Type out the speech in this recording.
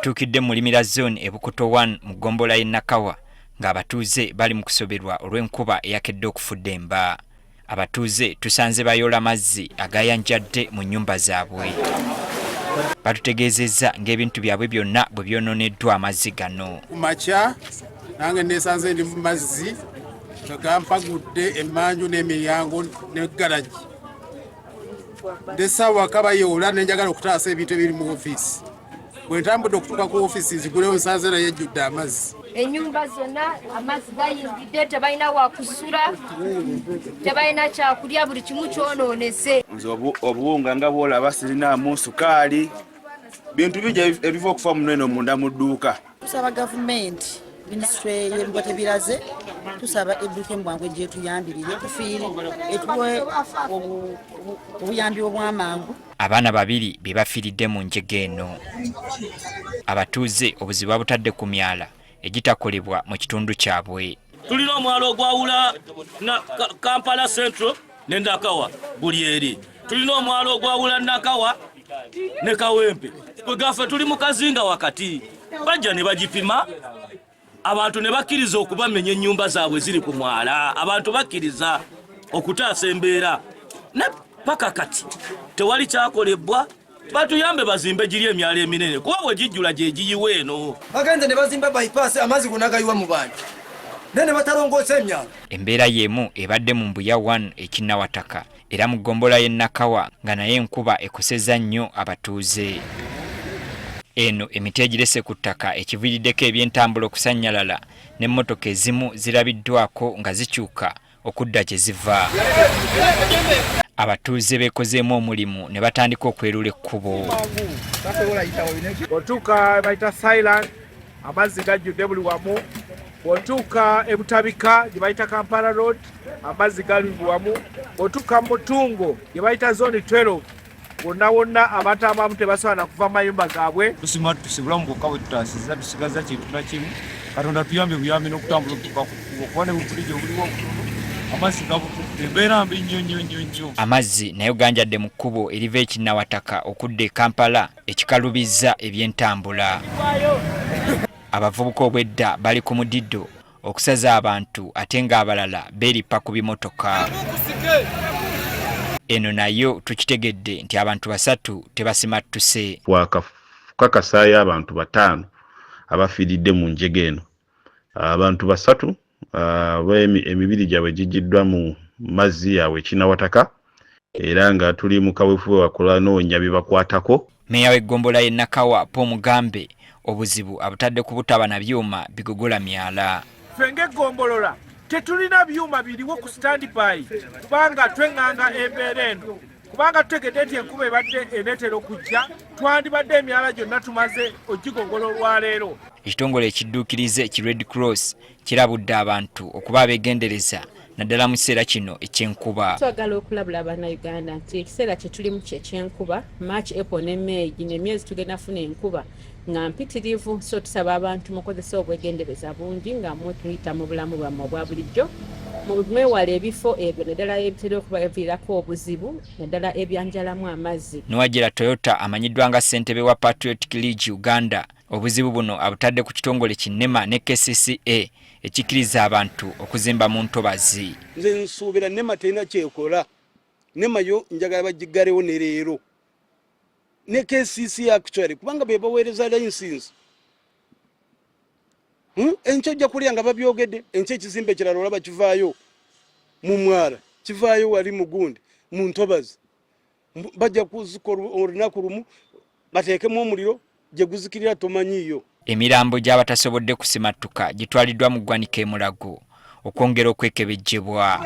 Tukidde mu Limira Zone Ebukoto 1 mu Gombola y'e Nakawa ng'abatuuze bali mu kusoberwa olw'enkuba eyakedde okufudda emba. Abatuuze tusanze bayola mazzi agayanjadde mu nnyumba zaabwe. Batutegeezezza ng'ebintu byabwe byonna bwe byononeddwa amazzi gano. Kumakya nange nesanze ndi mu mazzi gagampagudde emmanju n'emiryango ne garagi. Ndesawa kabayola nenjagala okutaasa ebintu ebiri mu ofiisi. Bwe ntambudde okutuuka ku ofiisi zigulewo nsanze naye ejjudde amazzi. Ennyumba zonna amazzi gayingidde, tebalina wakusula, tebalina kyakulya, buli kimu kyonoonese. Nze obuwunga nga bw'olaba sirinaamu sukaali, bintu bijja ebiva okufa munene munda mu dduuka. Tusaba gavumenti minisitule y'ebigote biraze, tusaba edduuka embwangu egyetuyambirire tufiire etuwe obuyambi obw'amangu. Abaana babiri be bafiiridde mu njega eno. Abatuuze obuzibu babutadde ku myala egitakolebwa mu kitundu kyabwe. Tulina omwalo ogwawula na Kampala Central ne Nakawa buli eri. Tulina omwalo ogwawula Nakawa ne Kawempe. Bwe gaffe tuli mu kazinga wakati. Bajja ne bagipima. Abantu ne bakkiriza okubamenya ennyumba zaabwe ziri ku mwala. Abantu bakkiriza okutaasa embeera. Ne paka kati tewali kyakolebwa. Batuyambe bazimbe giri emyalo eminene kuba bwe gijjula gye giyiwa eno. Bagenze ne bazimba bypass amazzi gunagayiwa mu bantu. Ne batalongoosa emyalo. Embeera y'emu ebadde mu Mbuya 1 ekinnawataka era mu Gombola y'e Nakawa nga naye enkuba ekosezza nnyo abatuuze. Eno emiti egirese ku ttaka ekiviiriddeko eby'entambula okusannyalala n'emmotoka ezimu zirabiddwako nga zikyuka okudda gye ziva. Abatuuze bekozeemu omulimu ne batandika okwerula ekkubo. Otuuka bayita Silent amazzi gajjudde buli wamu. Otuuka Ebutabika gye bayita Kampala Road amazzi gali buli wamu. Otuuka Mutungo gye bayita Zone 12 wonna abantu abamu tebasobola kuva mayumba gaabwe. Tusima tusibulamu bwokka bwe tutaasiza tusigaza kintu na kimu. Katonda tuyambe buyambi n'okutambula okuba ne bubulijjo obuliwo amazzi gabutudde embeera mbi nnyo. Amazzi nayo ganjadde mu kkubo eriva ekinnawataka okudda e Kampala ekikalubizza eby'entambula. Abavubuka obwedda bali ku mudiddo okusaza abantu ate ng'abalala beerippa ku bimotoka. Eno nayo tukitegedde nti abantu 3 tebasimattuse. Wakakasaayo abantu 5 abafiiridde mu njega eno. Abantu 3 emibiri gyabwe gijjiddwa mu mazzi yaabwe kinnawataka era nga tuli mu kaweefube wakola noonya bibakwatako. Meeya w'Egombola y'e Nakawa Paul Mugambe obuzibu abutadde ku butaba na byuma bigogola myala. Ffe ng'Egombolola tetulina byuma biriwo ku standby kubanga twenganga embeera eno. Kubanga tutegedde nti enkuba ebadde eneetera okujja twandibadde emyala gyonna tumaze ogigogola olwaleero. Ekitongole ekidduukirize ki Red Cross kirabudde abantu okuba abeegendereza naddala mu kiseera kino eky'enkuba. Twagala okulabula Bannayuganda nti ekiseera kye tulimu ky'enkuba March, April ne May gino emyezi tugenda funa enkuba nga mpitirivu, so tusaba abantu mukozesa obwegendereza bungi nga tuyita mu bulamu bwammwe obwa bulijjo. Mwewala ebifo ebyo naddala ebitera okuba ebiviirako obuzibu naddala ebyanjalamu amazzi. Nowagira Toyota amanyiddwa nga ssentebe wa Patriotic League Uganda obuzibu buno abutadde ku kitongole kinnema ne KCCA ekikkiriza abantu okuzimba mu ntobazi. Nze nsuubira NEMA terina kyekola. NEMA yo njagala bagigalewo ne leero. Ne KCCA actually kubanga be baweereza license. Enkyo ojja kulya nga babyogedde enkyo ekizimbe kirala olaba kivaayo mu mwala kivaayo wali mu gundi mu ntobazi bajja kuzikola olunaku lumu bateekemu omuliro gye guzikirira tomanyiyo. Emirambo gy'abatasobodde kusimattuka gitwaliddwa mu ggwanika e Mulago okwongera okwekebejjebwa.